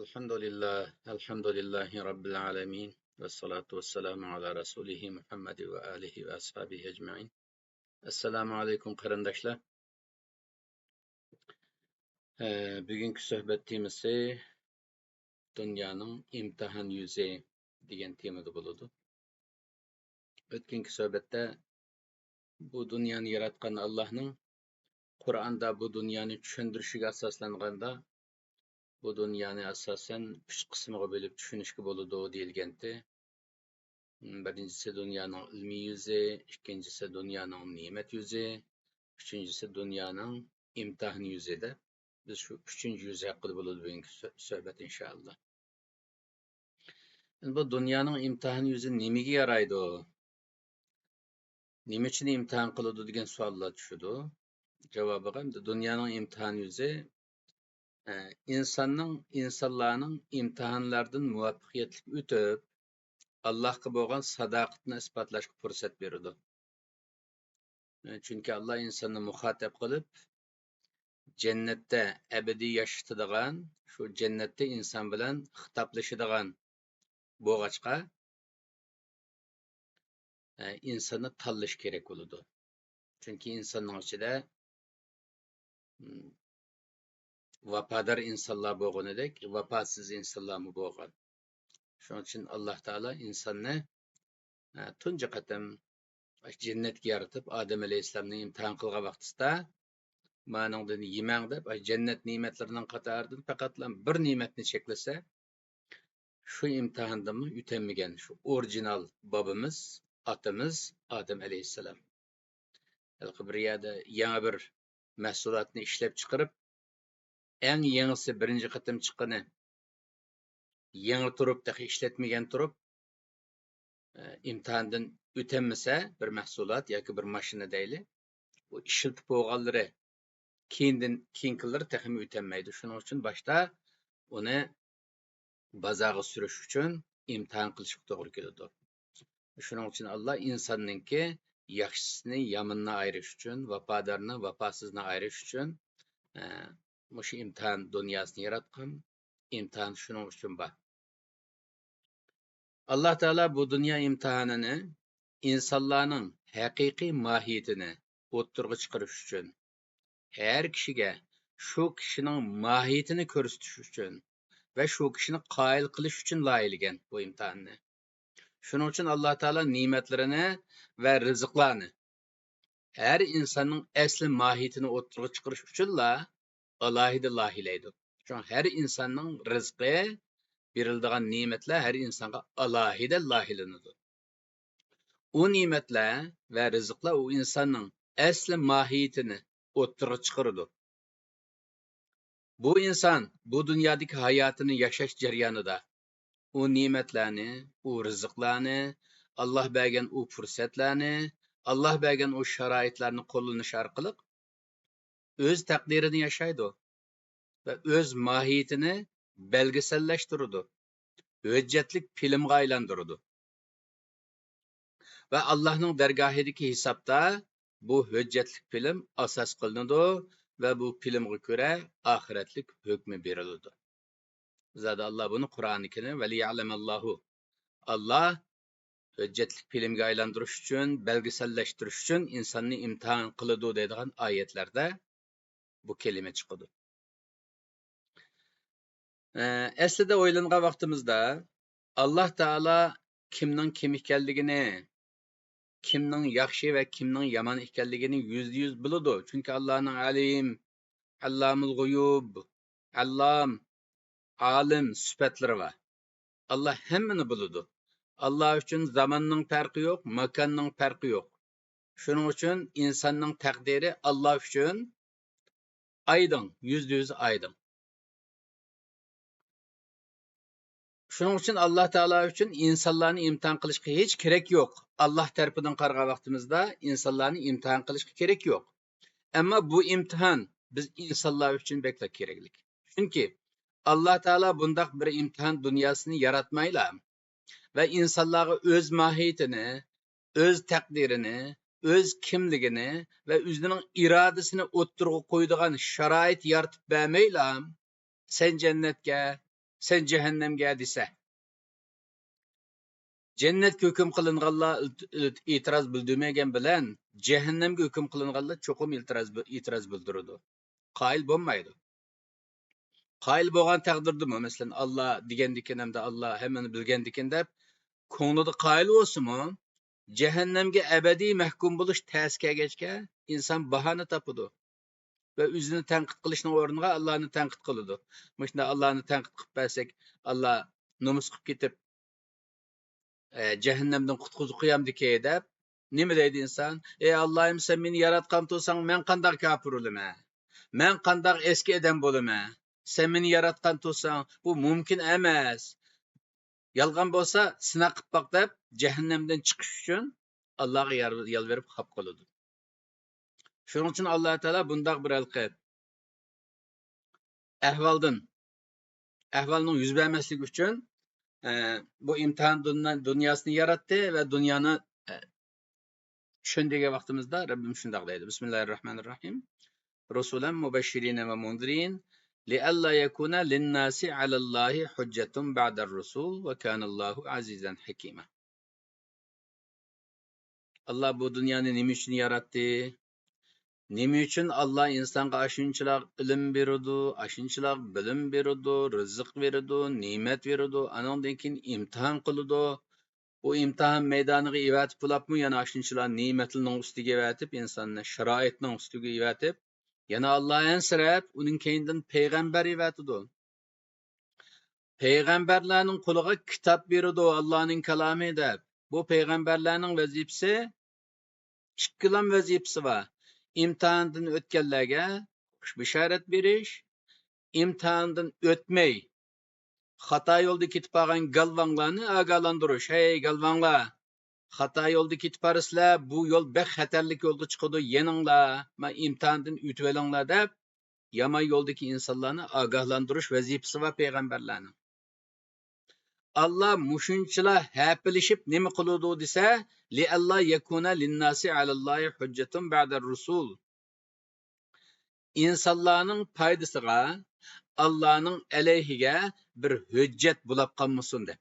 Elhamdülillahi Rabbil alemin. Ve salatu ve selamu ala Resulihi Muhammed ve alihi ve ashabihi ecmain. Esselamu aleyküm qarindoshlar. Bugünkü sohbetimizi dünyanın imtihan yüzü degan temada bo'ladi. O'tgangi sohbetde bu dunyoni yaratgan Allohning Qur'onda bu dunyoni tushuntirishiga asoslanganda bu dunyoni asosan 3 qismga bo'lib tushunishga bo'ladi deyilgandi. Birincisi dünyanın ilmi yüzü, ikincisi dünyanın nimet yüzü, üçüncüsü dünyanın imtihan yüzü de. Biz şu üçüncü yüzü hakkında buluruz bugünkü sohbet inşallah. Bu dünyanın imtihan yüzü nimege yaraydı o? Nime için imtihan kılıdı degan suallar düşüdü. Cevabı hem de dünyanın imtihan yüzü insanların imtihanlardan muvaffaqiyetli ötüp Allah'a bo'lgan sadoqatni isbotlashga fursat beradi. Chunki Alloh insonni muxotab qilib, jannatda abadiy yashaydigan, shu jannatda inson bilan xitoblashadigan bo'lg'achqa insonni tanlash kerak bo'ladi. Chunki insonning ichida vafodor insonlar bo'lganidek, vafosiz insonlar bo'lgan. Shuning uchun Alloh taolo insonni tunji qatam jannatga yaratib, Odam alayhissalomni imtihon qilgan vaqtida maningdan yemang deb, jannat ne'matlarining qatoridan faqatlam bir ne'matni cheklasa, shu imtihondan o'tamagan shu original bobimiz, otamiz Odam alayhissalom. Bir yerda yangi bir mahsulotni ishlab chiqarib, eng yangisi birinchi qatam chiqqani yangi turib ishlatmagan turib imtihondan o'tamasa bir mahsulot yoki bir mashina deyli, bu ishlatib bo'lganlari keyingilar texmi o'tanmaydi. Shuning uchun boshda uni bozorga surish uchun imtihon qilishga to'g'ri keladi. Shuning uchun Alloh insonningki yaxshisini yomondan ayirish uchun, vafodorni vafosizdan ayirish uchun shu imtihon dunyosini yaratgan. İmtihan shuning uchun bor. Alloh taolo bu dunyo imtihonini insonlarning haqiqiy mohiyatini o'ttirg'i chiqarish uchun, har kishiga shu kishining mohiyatini ko'rsatish uchun va shu kishini qoyil qilish uchun loyihlagan bu imtihonni. Shuning uchun Alloh taolo ne'matlarini va rizqlarni har insonning asli mohiyatini o'ttirg'i chiqarish uchunla alohida loyihalaydi. Chunki har insonning rizqi berildigan ne'matlar har insonga alohida loyihalanadi. O ne'matlar va rizqlar o insonning asli mohiyatini o'ttirg'i chiqaradi. Bu inson bu dunyodagi hayotini yashash jarayonida o ne'matlarni, o rizqlarni, Alloh bergan o fursatlarni, Alloh bergan o sharoitlarni qo'llanish orqali o'z taqdirini yashaydi va o'z mohiyatini belgisellashtiradi. Hujjatlik filmga aylantiradi. Ve Allah'ın dergahideki hesapta bu hüccetlik film asas kılındı ve bu filmge göre ahiretlik hükmü verildi. Zaten Allah bunu Kur'an-ı Kerim ve liya'lemallahu. Allah hüccetlik filmge aylandırış için, belgeselleştiriş için insanı imtihan kılıdı dediğin ayetlerde bu kelime çıkıyordu. Aslında oylanğan vaktimizde Allah Teala kimning kim ekanligini, kimning yaxshi va kimning yomon ekanligini %100 biladi. Chunki Allohning alim, allamul g'uyub, allam, alim sifatlari var. Allah hammani biladi. Allah uchun zamonning farqi yo'q, makonning farqi yo'q. Shuning uchun insonning taqdiri Allah uchun aydın, %100 aydın. Shuning uchun Alloh taolo uchun insonlarni imtihon qilishga hech kerak yo'q. Alloh tarafidan qaragan vaqtimizda insonlarni imtihon qilishga kerak yo'q. Ammo bu imtihon biz insonlar uchun bekla kerakli. Chunki Alloh taolo bundaq bir imtihon dunyosini yaratmaylar va insonlarga o'z mohiyatini, o'z taqdirini, o'z kimligini va o'zining irodasini o'ttirg'i qo'yadigan sharoit yaratib bermaylar. Sen jannatga, sen cehennemge dese. Cennetke hüküm kılınğanlar itiraz bildirmegen bilen cehennemge hüküm kılınğanlar çokum itiraz bildirdi. Qayil bolmaydı. Qayil bolgan taqdirdimi? Mesela Allah digendiken hem de Allah hemmeni bilgendiken dep konuda qayil bolsunmu? Cehennemge ebedi mahkum buluş täsike geçke insan bahane tapıdı. Ve özünü tanqid qilishning o'rniga Allohni tanqid qiladi. Mana Allohni tanqid qilib bersak, Allah nomus qilib ketib, jahannamdan qutqizib qo'yamdiki deb, nima deydi inson? Ey Allohim, sen meni yaratgan bo'lsang, men qanday kafir bo'laman? Men qanday eski odam bo'laman? Sen meni yaratgan bo'lsang, bu mumkin emas. Yolg'on bo'lsa, sinaq qilib baq deb, jahannamdan chiqish uchun Allohga yalvarib xalq qiladi. Shuning uchun Alloh taolo bundoq bir ahvalning yuz bermasligi uchun bu imtihon dunyosini yaratdi va dunyoni tushundigan vaqtimizda Rabbim shundoq deydi. Bismillahirrohmanirrohim. Rusulan mubashshirina va mundirin li'alla yakuna lin-nasi 'alallohi hujjatun ba'dar rusul va kanallohu azizan hakima. Allah bu dunyoni nima uchun yaratdi? Nima uchun Allah insonga ashunchalar ilm beradi, ashunchalar bilim beradi, rizq beradi, ne'mat beradi, anondan keyin imtihon qiladi. Bu imtihon maydoniga evatib bo'libmi, yana ashunchalar ne'matlarning ustiga evatib, insonni sharoitning ustiga evatib, yana Allah ansirab, uning keyindan payg'ambar evatidi. Payg'ambarlarning qo'liga kitob beradi, Allohning kalomi deb. Bu payg'ambarlarning vazifasi ikkilam vazifasi bor. İmtihandan o'tganlarga bishorat berish, imtihondan o'tmay xato yo'lda ketib qolgan galvonlarni ogohlantirish. Hey galvonlar, xato yo'lda ketib qorsizlar, bu yo'l bek xatarlik yo'lga chiqadi, yeninglar, men imtihondan o'tib olinglar deb yomon yo'ldagi insonlarni ogohlantirish vazifasi va payg'ambarlarning. Allah mushunchalar hapilishib nima qiladi desa, li Allah yakuna linnasi alallohi hujjatun ba'da rusul. İnsanlarning foydasiga, Allohning alayhiga bir hujjat bo'lib qolmasin deb.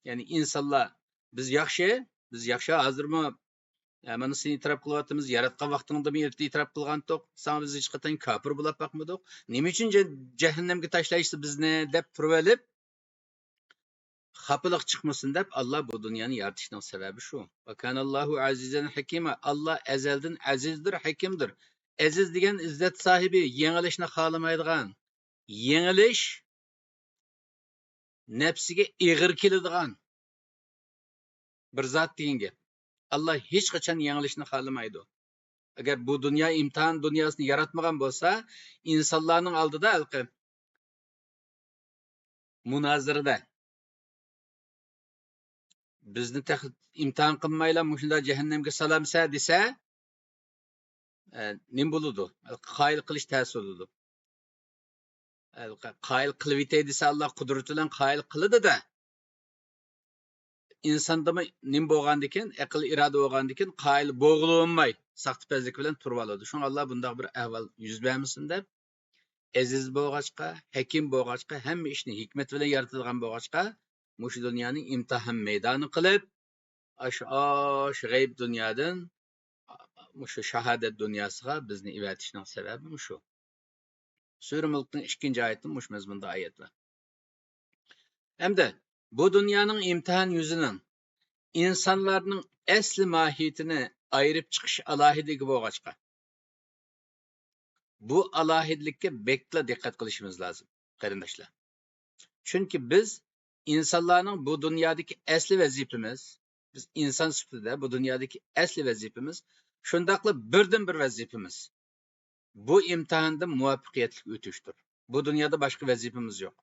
Ya'ni insonlar biz yaxshi hozirmi mana seni itiraf qilyapmiz, yaratgan vaqtingda men itiraf qilgandik, sen biz hech qachon kofir bo'lib boqmadik. Nima uchun jahannamga tashlaysiz bizni deb turib olib xapilik chiqmasin deb Allah bu dunyoni yaratishning sababi shu. Va kanallohu azizan hakima. Allah azaldan azizdir, hakimdir. Aziz degan izzat sahibi, yengilishni xohlamaydigan, yengilish nafsiga ig'ir keladigan bir zot degan gap. Allah hech qachon yengilishni xohlamaydi. Agar bu dunyo imtihon dunyosini yaratmagan bo'lsa, insonlarning oldida munozirada bizni imtihon qilmaylar, mushunda jahannamga salamsa desa, nim bo'ladi? Qoyil qilish ta'sir bo'ladi. Qoyil qilib etay desa Allah qudrati bilan qoyil qiladi-da. Insonda nim bo'lgandikan, aql iroda bo'lgandikan qoyil bo'g'ilolmay, saxtipazlik bilan turib oladi. Shunga Allah bundoq bir ahvol yuz bermasin deb, aziz bo'lg'achqa, hakim bo'lg'achqa, hamma ishni hikmat bilan yaratadigan bo'lg'achqa, mush dunyoning imtihon maydoni qilib, ash g'ayb dunyodan mush shahodat dunyosiga bizni evatishning sababi shu. Sura Mulkning 2-oyatida mush mazmunda oyat bor. Hamda bu dunyoning imtihon yuzining insonlarning asli mohiyatini ayirib chiqish alohidligi bo'lg'achqa, bu alohidlikka bekla diqqat qilishimiz lozim, qarindoshlar. Chunki biz insonlarning bu dunyodagi asli vazifamiz, biz inson sifatida bu dunyodagi asli vazifamiz shundaqli birdan bir vazifamiz. Bu imtihondan muvaffaqiyatli o'tishdir. Bu dunyoda boshqa vazifamiz yo'q.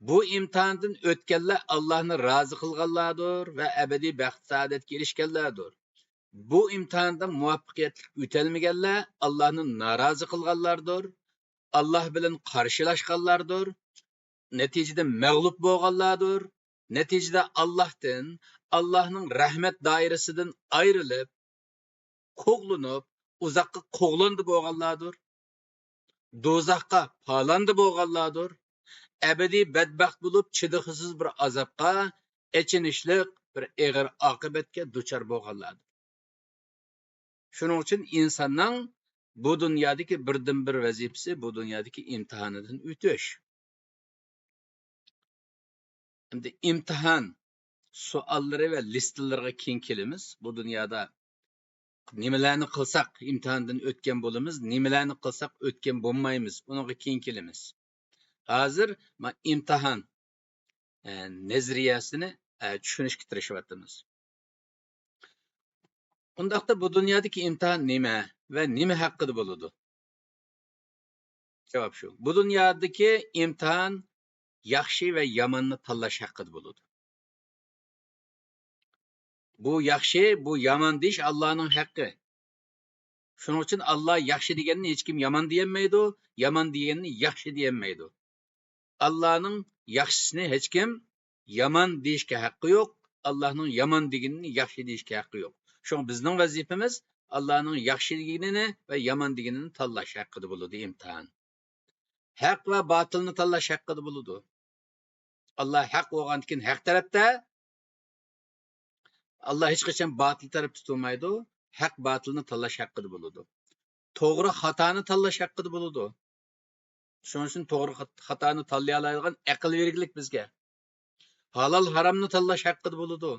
Bu imtihondan o'tganlar Allohni rozi qilganlardir va abadiy baxt saodatga erishganlardir. Bu imtihondan muvaffaqiyatli o'tolmaganlar Allohni norozi qilganlardir, Alloh bilan qarshilashganlardir, natijada mag'lub bo'lganlardir, natijada Allohdan, Allohning rahmat doirasidan ayrilib, qo'g'linib, uzoqqa qo'g'landi bo'lganlardir. do'zaxqa palandi bo'lganlardir. Ebedi bedbaxt bo'lib, chidihsiz bir azobga, echinishlik bir og'ir oqibatga duchor bo'lganlardir. Shuning uchun insonning bu dunyodagi birdan bir vazifasi bu dunyodagi imtihonidan o'tish. Endi imtihon suollari va listalarga keyin kelamiz. Bu dunyoda nimalarni qilsak imtihondan o'tgan bo'lamiz, nimalarni qilsak o'tgan bo'lmaymiz, unga keyin kelamiz. Hozir men imtihon nazariyasini tushunishga tirishyapmiz. Undaqda bu dunyodagi imtihon nima va nima haqida bo'ladi? Javob shu. Bu dunyodagi imtihon yaxshi va yomonni tanlash haqida bo'ladi. Bu yaxshi, bu yomon deyish Allohning haqqi. Shuning uchun Alloh yaxshi deganni hech kim yomon deyolmaydi, yomon deganni yaxshi deyolmaydi. Allohning yaxshisini hech kim yomon deyishga haqqi yo'q, Allohning yomon deganini yaxshi deyishga haqqi yo'q. Shuning bizning vazifamiz Allohning yaxshi deganini va yomon deganini tanlash haqida bo'ladi imtihon. Haq va botilni tanlash haqida bo'ladi. Allah haq bo'lgandan keyin haq tarafda, Allah hech qachon botil tarafda turmaydi. Haq botilni tanlash haqida bo'ladi. To'g'ri xatoni tanlash haqida bo'ladi. Shuning uchun to'g'ri xatoni tanlay oladigan aql bergilik bizga. Halol haromni tanlash haqida bo'ladi.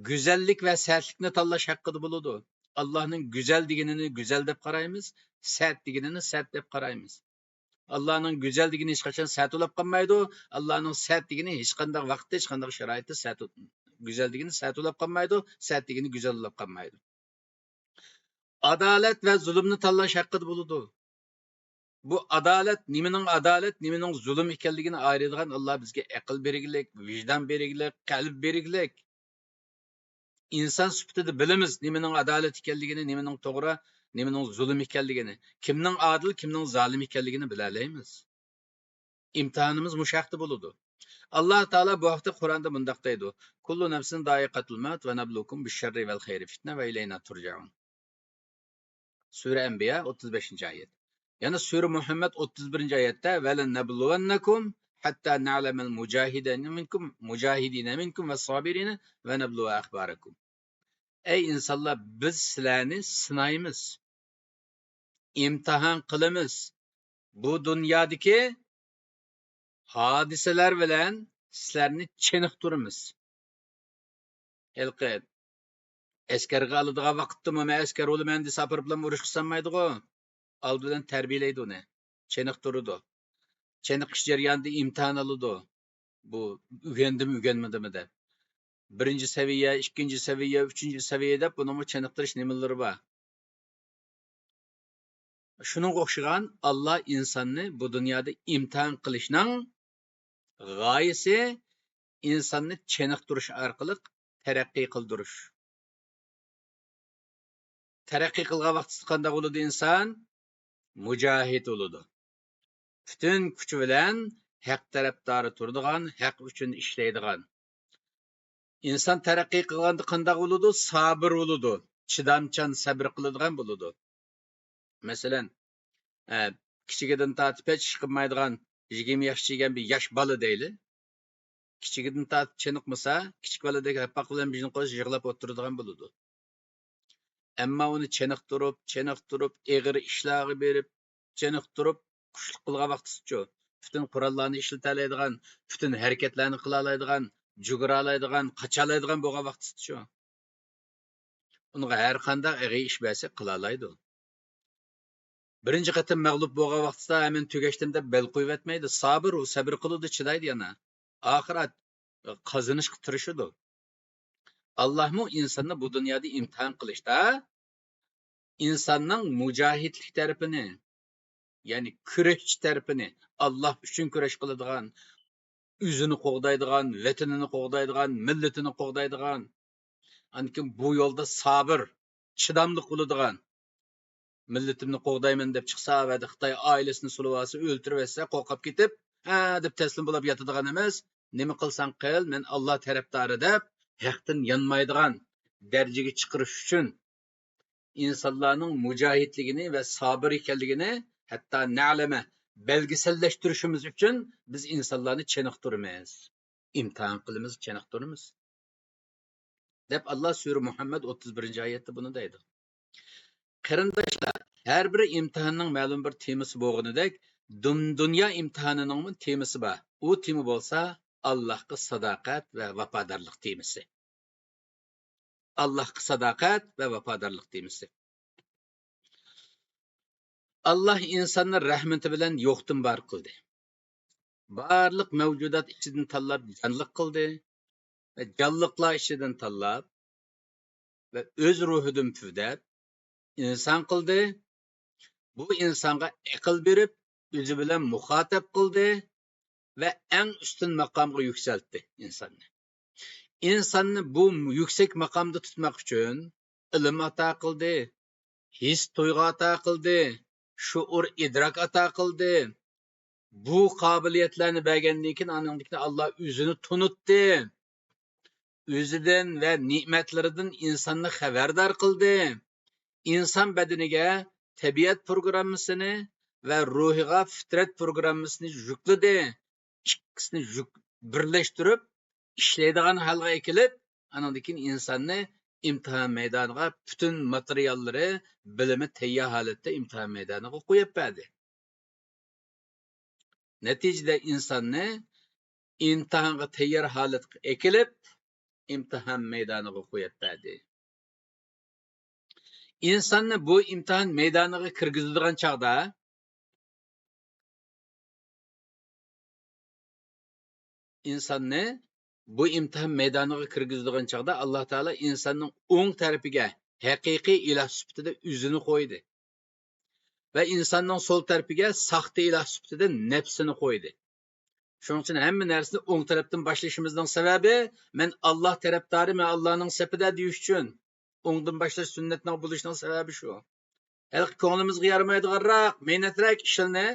Go'zallik va sa'tlikni tanlash haqida bo'ladi. Allohning go'zal deganini go'zal deb qaraymiz, sa't deganini sa't deb qaraymiz. Allohning go'zal degani hech qachon sa't bo'lib qolmaydi. Allohning sa't degani hech qanday vaqtda, hech qanday sharoitda sa't go'zal degani sa't bo'lib qolmaydi, sa't degani go'zal bo'lib qolmaydi. Adolat va zulmni tanlash haqida bo'ladi. Bu adolat, nimaning zulm ekanligini ayiradigan Alloh bizga aql bergilik, vijdon bergilik, qalb bergilik. İnsan sifatida bilamiz nimaning adolat ekanligini, nimaning to'g'ri, nimaning zulm ekanligini, kimning adil, kimning zolim ekanligini bilalaymiz. İmtihanımız muşaqda bo'ladi. Alloh taolo bu haqda Qur'onda mundaq deydi: "Kullu nafsin da'iqatul maut va nabluukum bish-sharri vel xayri fitna va ilayna turja'un." Sura Enbiya 35-oyat. Yani Sura Muhammad 31-oyatda "Velen nabluwannakum hatta na'lamal mujahidina minkum ve sabirina ve nabluwa akhbarakum." Ey insanlar, biz sizlarni sinaymiz, imtihon qilamiz. Bu dunyodagi hodisalar bilan sizlarni chiniqtiramiz. Elqi askarga oladigan vaqtda men askar bo'laman desa sapir bilan urush qilmaydi-ku. Oldidan tarbiyalaydi uni, chiniqtiradi. Chiniqish jarayonida imtihon oladi. Bu o'rgandimi, o'rganmadimi deb. Birinchi seviye, ikkinchi seviye, uchinchi seviye deb buni chiniqtirish nimalari bor. Şunun o'xshagan Allah insonni bu dunyoda imtihon qilishning g'oyasi insonni chiniqtirish orqali taraqqiy qildirish. Taraqqiy qilgan vaqtida qanday bo'ladi inson? Mujohid bo'ladi. Butun kuchi bilan haq tarafdori turadigan, haq uchun ishlaydigan. İnson taraqqiy qilganda qanday bo'ladi? Sabr bo'ladi. Chidamchan sabr qiladigan bo'ladi. Masalan, kichigidan tortib hech ish qilmaydigan 20 yoshga kelgan bir yosh bola deyli. Kichigidan tortib chiniqmasa, kichik boladek haqqaq bilan bijni qo'yish yig'lab o'tiradigan bo'ladi. Ammo uni chiniqtirib, eg'ir ishlarga berib, chiniqtirib, kuchli qilgan vaqtida butun qurollarni ishlata oladigan, butun harakatlarni qila oladigan, jugura oladigan, qocha oladigan bo'lgan vaqtida unga har qanday eg'ir ish bersa qila oladi. Birinchi qatim mag'lub bo'lgan vaqtida hemen tugashdim deb bel qo'yib etmaydi. Sabr qiladi, chidaydi yana. Oxirat qozonishga tirishadi. Allohmu insonni bu dunyoda imtihon qilishda insonning mujohidlik tarafini, ya'ni kurashchi tarafini, Alloh uchun kurash qiladigan, o'zini qo'g'daydigan, vatanini qo'g'daydigan, millatini qo'g'daydigan, ankin bu yo'lda sabr, chidamli bo'ladigan, millatimni qo'g'dayman deb chiqsa va Xitoy oilasini suluvasi o'ltirib etsa, qo'rqib ketib, deb taslim bo'lib yotadigan emas. Nima qilsang qil, men Alloh tarafdori deb haqdan yanmaydigan darajaga chiqarish uchun insonlarning mujohidligini va sabır ekanligini hatto na'lama belgiselleştirishimiz uchun biz insonlarni chiniqtiramiz, imtihon qilamiz, chiniqtiramiz deb Allah sura Muhammad 31-oyatda buni deydi. Qarindoshlar, har bir imtihonning ma'lum bir temasi bo'lganidek, dunyo imtihonining temasi bor. U tema bo'lsa Allohga sadoqat va vafodorlik temasi. Allohga sadoqat va vafodorlik temasi. Allah insonni rahmati bilan yo'qdan bor qildi. Barliq mavjudot ichidan tanlab jonliq qildi va jonliqlar ichidan tanlab va o'z ruhidan puvdab inson qildi. Bu insonga aql berib, o'zi bilan muxotab qildi va eng ustun maqomga yuksaltdi insonni. İnsonni bu yuksak maqomda tutmak uchun ilm ato qildi, his to'yg'u ato qildi, shuur idrok ato qildi. Bu qobiliyatlarni bergandan keyin anandikda Allah o'zini tunutdi. O'zidan va ne'matlaridan insonni xabardor qildi. İnson badaniga tabiat programmasini va ruhiga fitrat programmasini yukladi. İkisini birlashtirib ishlaydigan holga kelib, anandaki insonni imtihon maydoniga bütün materiallari, bilimi tayyor holatda imtihon maydoniga qo'yib berdi. Natijada insonni imtihonga tayyor holatga ekilib, imtihon maydoniga qo'yib berdi. İnsonni bu imtihon maydoniga kirgizadigan chog'da insonni bu imtihon maydoniga kirgizadigan chog'da Alloh taolo insonning o'ng tarafiga haqiqiy iloh sifatida o'zini qo'ydi va insonning so'l tarafiga saxta iloh sifatida nafsini qo'ydi. Shuning uchun hamma narsani o'ng tarafdan boshlashimizning sababi men Alloh tarafdori, men Allohning safida deyish uchun o'ngdan boshlash sunnatning bo'lishining sababi shu. Hali ko'nglimizga yaramaydiganroq, mehnatrak ishlarni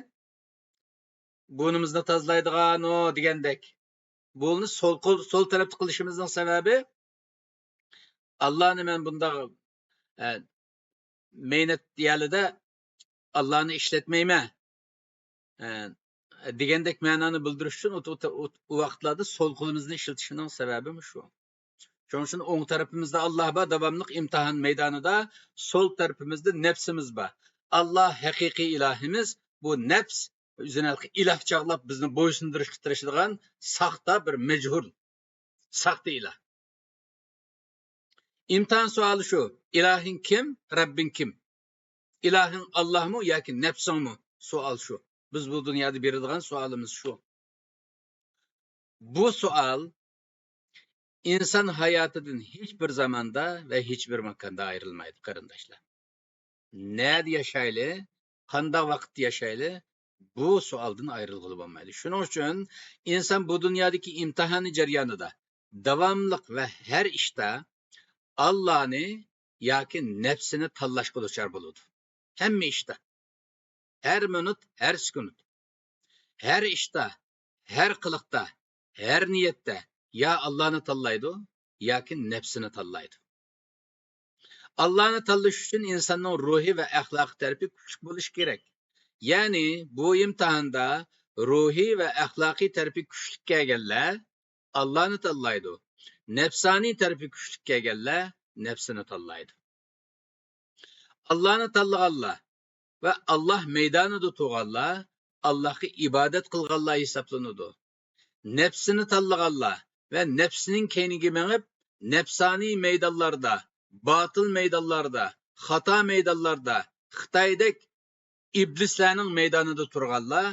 burnimizni tozalaydigan o degandek bunu sol tarafta qilishimizning sababi Allah'ni men bunda mehnat diyalida Allah'ni ishlatmayman degandek ma'noni bildirish uchun u vaqtlarda sol qo'limizni ishlatishning sababi shu. Shuning uchun o'ng tarafimizda Alloh bor, davomli imtihon maydonida, sol tarafimizda nafsimiz bor. Alloh haqiqiy ilohimiz, bu nafs o'zini iloh chog'lab bizni bo'ysundirishga tirishadigan saxta bir majhul, saxta iloh. İmtihan suali shu: ilohing kim, Rabbing kim? İlohing Allohmi yoki nafsingmi? Savol shu. Biz bu dunyoda beradigan savolimiz shu. Bu savol inson hayotidan hech bir zamonda va hech bir makonda ayrilmaydi, qarindoshlar. Nerede yashayli, qanday vaqtda yashayli, bu savoldan ayrilg'ili bo'lmaydi. Shuning uchun inson bu dunyodagi imtihoni jarayonida davomli va har ishda Allah'ni yoki nafsini tanlashga duchor bo'ladi. Hamma ishda, har minut, har sekund, har ishda, har qiliqda, har niyatda ya Allah'ni tanlaydi yoki nafsini tanlaydi. Allah'ni tanlash uchun insonning ruhi va axloqi tarafi kuchli bo'lishi kerak. Ya'ni bu imtihonda ruhiy va axloqiy tarafi kuchli kelganlar Allah'ni tanlaydi. Nafsoniy tarafi kuchli kelganlar nafsini tanlaydi. Allah'ni tanlaganlar va Allah maydonida turganlar Allohga ibodat qilganlar hisoblanadi. Nafsini tanlaganlar va nafsining keyniga minib, nafsoniy maydonlarda, batil maydonlarda, xato maydonlarda, Xitoydek iblislarning maydonida turganlar,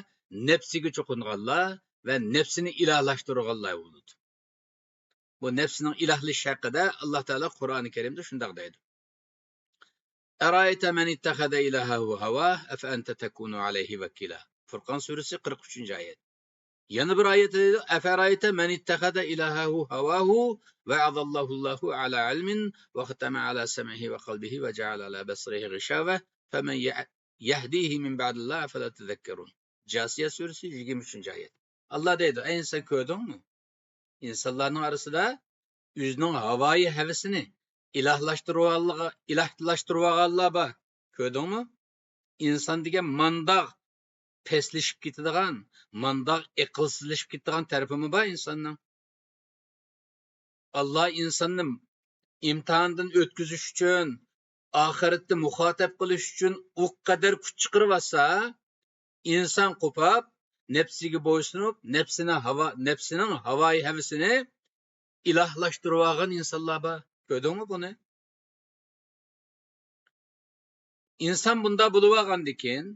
nafsiga cho'qinganlar va nafsini ilohlashtirganlar bo'ladi. Bu nafsining ilohlash haqida Alloh taolo Qur'oni Karimda shunday deydi: Arayta man ittakhada ilahahu hawah afa anta takunu alayhi vakila. Furqon surasi 43-oyat. Yana bir oyatda deydi: Afarayta man ittakhada ilahahu hawahu va adallahu Allahu ala ilmin va khatama ala sam'ihi va qalbihi va ja'ala ala basarihi ghishawa faman yahdihi min ba'dillah fala tadhakkarun. Jasiya surasi 23-oyat. Allah deydi: ey inson, ko'rdingmi? İnsanların arasında özünün havayı hevesini, ilahlashtirganlar bor. Ko'rdingmi? İnsan degan mandaq peslashib ketadigan, mandaq aqlsizlashib ketadigan tarafimi bor insonning. Allah insonni imtihondan o'tkazish uchun, oxiratda muxotab qilish uchun u qadar kuch chiqaribsa, inson qo'pab, nafsiga bo'ysunib, nafsining havoyi havasini ilahlashtirib olgan insonlar bor. Ko'rdingmi buni? İnsan bunda bo'lib olgandan keyin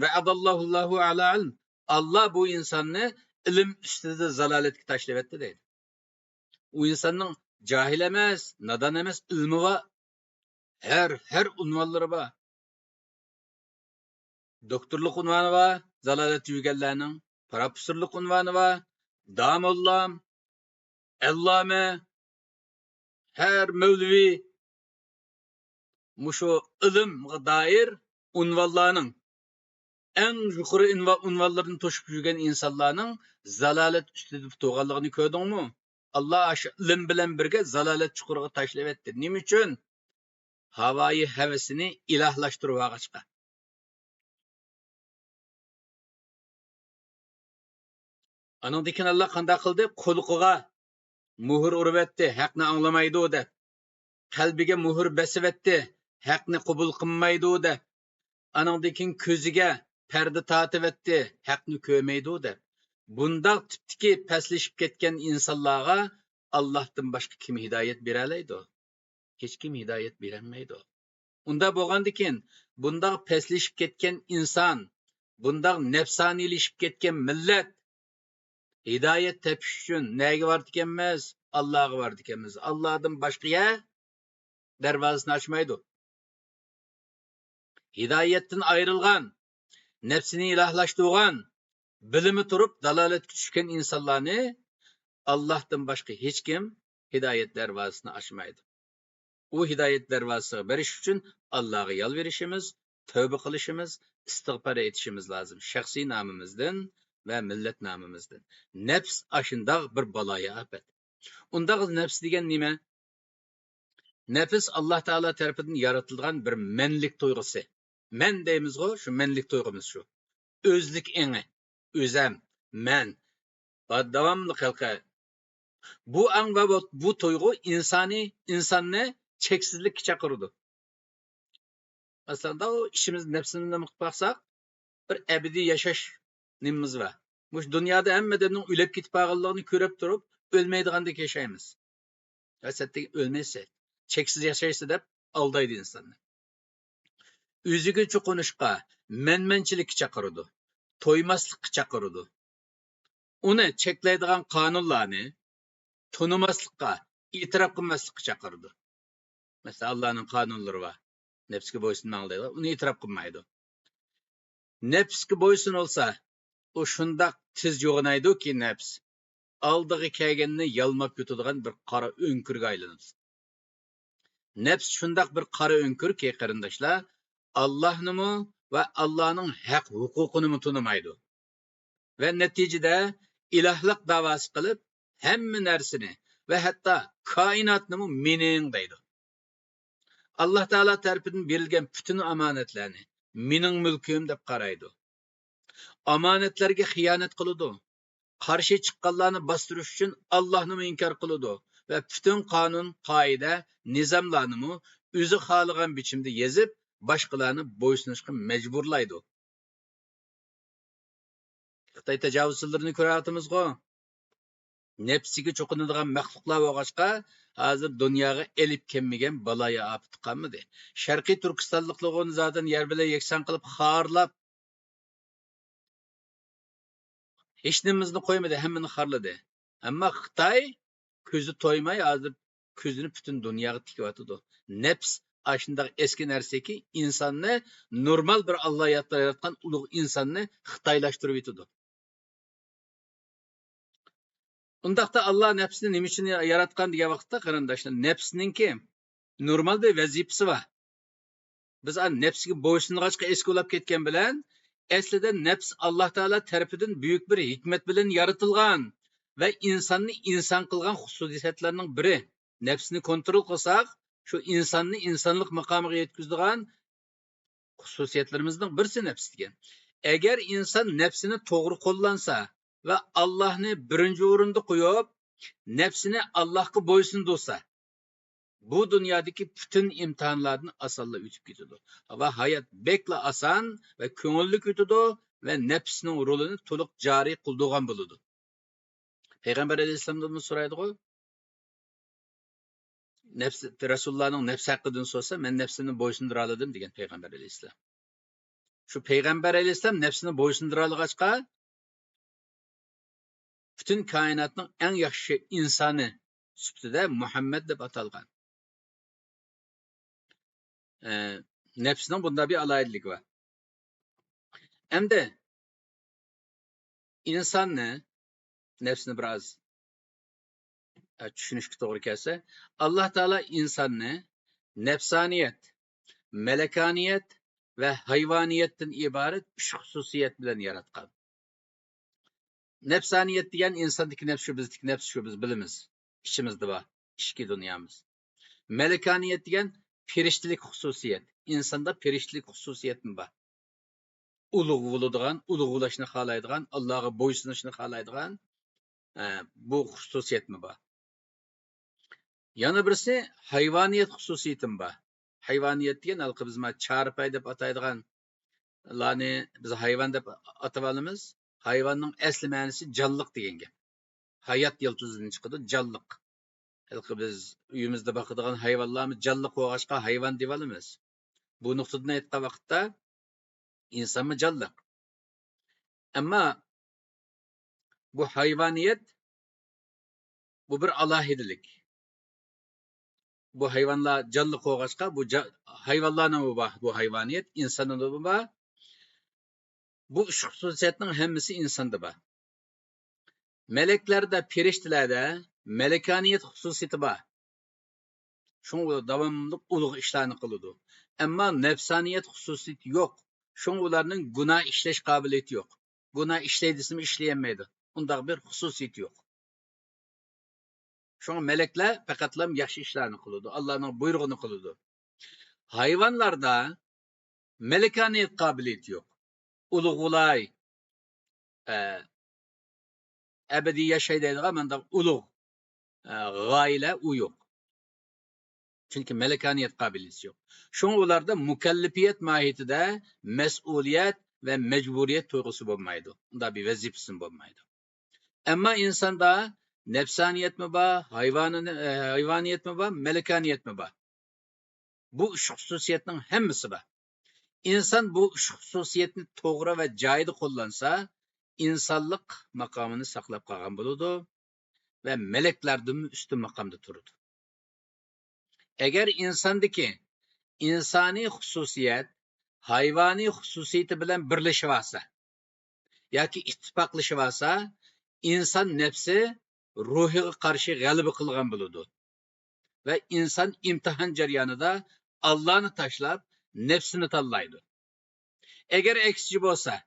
va'adallohullahu ala ilm. Allah bu insonni ilm ustida zalolatga tashlab deydi. U insonning jahil emas, nodon emas, ilmi bor. Her unvonlari bor. Doktorlik unvoni bor, zalolat yurganlarning, professorlik unvoni bor, domollam, alloma, her mevlevi mushu ilmga doir unvonlarning eng yuqori unvonlarini to'shib yurgan insonlarning zalolat ustida turganligini ko'rdingmi? Allah shu ilm bilan birga zalolat chuquriga tashlab etdi. Nima uchun? Havoyi havasini ilahlashtirib olg'achqa. Anandan keyin Allah qanday qildi? Qo'liqiga muhr urib etdi, haqni anglamaydi deb. Qalbiga muhr basib etdi, haqni qabul qilmaydi deb. Anandan keyin ko'ziga parda tortib etdi, haqni ko'rmaydi deb. Bundaq tipdiki paslashib ketgan insonlarga Allohdan boshqa kim hidoyat bera oladi? Hech kim hidoyat berolmaydi. Unda bo'lgandan keyin bundaq paslashib ketgan inson, bundaq nafsoniylashib ketgan millat hidoyat tepish uchun nega bordi ekanmiz? Allohga bordi ekanmiz. Allohdan boshqa darvozasini ochmaydi. Hidoyatdan ayrilgan, nafsini ilahlashtirgan, bilimi turib dalolatga tushgan insonlarni Allohdan boshqa hech kim hidoyat darvozasini ochmaydi. U hidoyat darvozasiga berish uchun Allohga yolvorishimiz, tavba qilishimiz, istig'for etishimiz lozim. Shaxsiy nomimizdan va millat nomimizdan. Nafs ashundoq bir baloya afat. Undaq nafs degan nima? Nafs Alloh taolo tarafidan yaratilgan bir menlik tuyg'usi. Men deymiz-ku, shu menlik tuyg'umiz shu. O'zlik engi, o'zam, men. Davomli xalqa. Bu ang va bu tuyg'u insonni cheksizlikka chaqiradi. Masalan, ishimiz nafsimizni qilib baqsak, bir abadiy yashash nimamiz bor. Bu dunyoda hammadan o'lib ketib qolganligini ko'rib turib, o'lmaydigandek yashaymiz. Asatda o'lmaysa, cheksiz yashaysa deb aldaydi insonni. O'ziga cho'qinishga, menmanchilikka chaqiradi, to'ymaslikka chaqiradi. Uni cheklaydigan qonunlarni tunimaslikka, e'tirof qilmaslikka chaqiradi. Masalan, Allohning qonunlari bor. Nafsga bo'ysunmang deydi, uni e'tirof qilmaydi. Nafsga bo'ysun olsa, o shundoq tiz yo'g'inaydi-ki nafs oldiga kelganni yalmab yutadigan bir qora o'nkirga aylanadi. Nafs shundoq bir qora o'nkirki, qarindoshlar, Allohnimi va Allohning haq huquqini tunimaydi. Va natijada ilohlik da'vosi qilib, hamma narsani va hatto koinotni mening deydi. Alloh taolo tarafidan berilgan butun omonatlarni mening mulkim deb qaraydi. Omonatlarga xiyonat qiladi. Qarshi chiqqanlarni bostirish uchun Allohni inkor qiladi va butun qonun, qoida, nizomlarni o'zi xohlagan bichimda yozib, boshqalarni bo'ysunishga majburlaydi. Xitoy tajovuzchilarini ko'ryapmiz-ku. Nafsiga cho'qinadigan maxluqlar bo'lg'achqa, hozir dunyoga elib kelmagan baloya ofat qolmadi. Sharqiy Turkistonliklarni zaten yer bilan yakson qilib xorlab, hech nimamizni qo'ymadi, hammani xorladi. Ammo Xitoy ko'zi to'ymay hozir ko'zini butun dunyoga tikyapti. Nafs ashundoq eski narsaki, insonni normal bir Alloh yaratgan ulug' insonni xitoylashtirib yetadi. Undaqda Allah nafsini nima uchun yaratgan degan vaqtda qarindoshlar, nafsninki normal bir vazifasi bor. Biz nafsga bo'ysunishga eskolab ketgan bilan, aslida nafs Alloh taolo tarafidan buyuk bir hikmat bilan yaratilgan va insonni inson qilgan xususiyatlarning biri. Nafsni kontrol qilsak, Şu insonni insonlik maqomiga yetkazadigan xususiyatlarimizning birisi nafs degan. Agar inson nafsini to'g'ri qo'llansa va Allohni birinchi o'rinda qo'yib, nafsini Allohga bo'ysundirsa, bu dunyodagi butun imtihonlardan osonla o'tib ketadi. Va hayot bekla oson va ko'ngilli o'tadi va nafsning rolini to'liq joriy qildigan bo'ladi. Payg'ambar alayhissalomdan so'raydi-ku, nafs Rasulullohning nafsi haqidan so'rasa, men nafsini bo'ysundira oldim degan payg'ambar alayhissalom. Shu payg'ambar alayhissalom nafsini bo'ysundira olg'achqa butun koinotning eng yaxshi insoni sifatida Muhammad deb atalgan. Nafsning bunda bir alayidligi var. Endi insonni nafsini biroz tushunishga to'g'ri kelsa, Alloh taolo insonni nafsaniyat, malakaniyat ve hayvaniyattan ibaret üç xususiyet bilen yaratgan. Nefsaniyet diyen insandaki nefs şu bizdeki nefs şu biz bilimiz. İçimizde var. İçki dünyamız. Melekaniyet diyen periştilik hususiyet. İnsanda periştilik hususiyet mi var? Uluğuludğan, uluğulaşını halaydıgan, Allah'a boysunuşunu halaydıgan bu hususiyet mi var? Yana birisi hayvaniyet hususiyeti mi var? Hayvaniyet diyen halkı bizime çarpay dep ataydıgan lani biz hayvan dep atavalımız. Hayvanın asli ma'nosi canlılık degan gap. Hayat yıldızından çıkıdı canlılık. Halkı biz uyumuzda bakıdığan hayvanlarımız canlılık olğaçqa hayvan devalımız. Bu noktadan aytqan vaqtda insan mı canlılık? Ama bu hayvaniyet bu bir alahidilik. Bu hayvanlar canlılık olğaçqa bu hayvanlarına bu hayvaniyet, insanın da var. Bu üç hususiyetinin hemmisi insanda var. Meleklerde, periştilerde melekaniyet hususiyeti var. Şunu davamlı uluq işlerini kılıdı. Ama nefsaniyet hususiyeti yok. Şunu onların günah işleş kabiliyeti yok. Günah işleydisi mi işleyemeydi. Bunda bir hususiyeti yok. Şunu melekler fekatlam yaxşı işlerini kılıdı. Allah'ın buyruğunu kılıdı. Hayvanlarda melekaniyet kabiliyeti yok. Uluq ulay ebedi yaşaydaydı ama uluq gaile u yok. Çünkü melekaniyet kabiliyeti yok. Şunu onlarda mükellefiyet mahiyetinde mesuliyet ve mecburiyet duygusu bulmaydı. Bunda bir vazifesi bulmaydı. Ama insanda nefsaniyet mi var, hayvaniyet mi var, melekaniyet mi var? Bu üç hususiyetin hemmisi var. İnsan bu üç hususiyetini doğru ve caydı kullansa, insanlık makamını saklap kalgan buludu ve meleklerden üstün makamda dururdu. Eğer insandaki insani hususiyet hayvani hususiyeti bilen birleşivarsa yoki ittifaqlashivarsa inson nefsi ruhiga qarshi g'alaba qilgan bo'ladi va inson imtihon jarayonida Allohni tashlab nefsini tanlaydi. Eğer aksichi bo'lsa,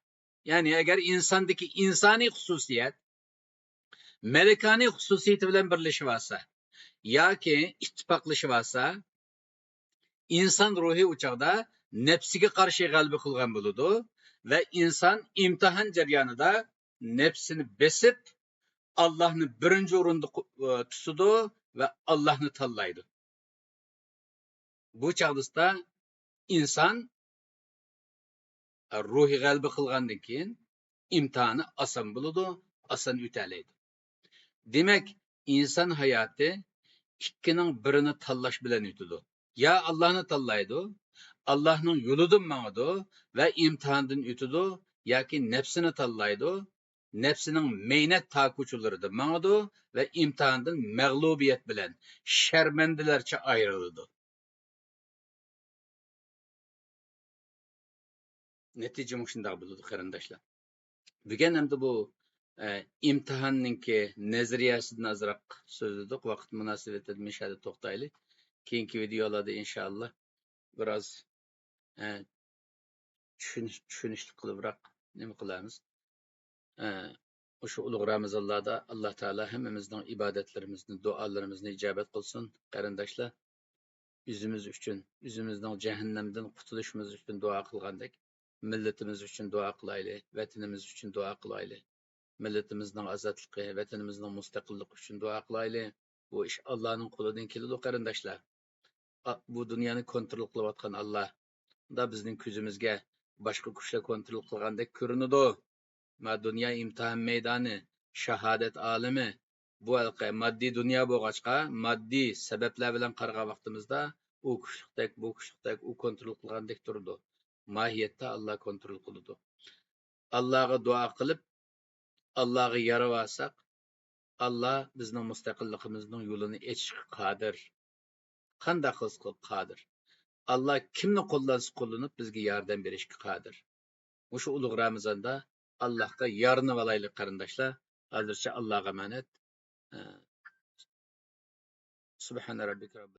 ya'ni eğer insondagi insoniy xususiyat malakaniy xususiyati bilan birlashivarsa yoki ittifoqlashivarsa inson ruhi o'chog'da nefsiga qarshi g'alaba qilgan bo'ladi ve insan imtihan jarayonida nefsini besip Allah'ını birinci orunda tutudu ve Allah'ını tanlaydı. Bu çağda insan ruhi g'alaba qilgandan keyin imtihanı asan buludu, asan öteleydi. Demek insan hayatı ikkinin birini tanlash bilan ötüdü. Ya Allah'ını tanlaydı, Allah'ın yoludan mağdı ve imtihandan ötüdü, ya ki nefsini tanlaydı, nefsinin meynet takuçuları da mağdı ve imtihandan mağlubiyet bilen şermendilerçe ayrıldı. Netice şunday bo'ladi qarindoshlar. Bugun hamda bu imtihonninki nazariyasidan azroq so'zladik. Vaqt munosabatidan mishada to'xtaylik. Keyingi videolarda inshaalloh biroz tushunishli qilibroq nima qilamiz. O'sha ulug' Ramazonlarda Alloh taolo hammamizning ibodatlarimizni, duolarimizni ijobat qilsin qarindoshlar. o'zimiz uchun, o'zimizning jahannamdan qutulishimiz uchun duo qilgandek, millatimiz uchun duo qilaylik, vatanimiz uchun duo qilaylik. Millatimizning ozodligi, vatanimizning mustaqilligi uchun duo qilaylik. Bu ish Allohning qo'lidan keladi, qarindoshlar. Bu dunyoni kontrol qilayotgan Alloh. Da bizning ko'zimizga boshqa kuchlar kontrol qilgandek ko'rinadi. Ma dunyo imtihon maydoni, shahodat olimi, bu moddiy dunyo bo'lg'achqa, moddiy sabablar bilan qaragan vaqtimizda u kuchliqdek, bu kuchliqdek, u kontrol qilgandek turdi. Mohiyatda Alloh kontrol qiladi. Allohga duo qilib, Allohga yarab olsak, Alloh bizning mustaqilligimizning yo'lini ochishga qodir. Qanday qilib qodir? Alloh kimni qo'llansa qo'llanib bizga yordam berishga qodir. O'sha ulug' Ramazonda Allohga yorinib olaylik qarindoshlar. Hozircha Allohga emanet. Subhana robbika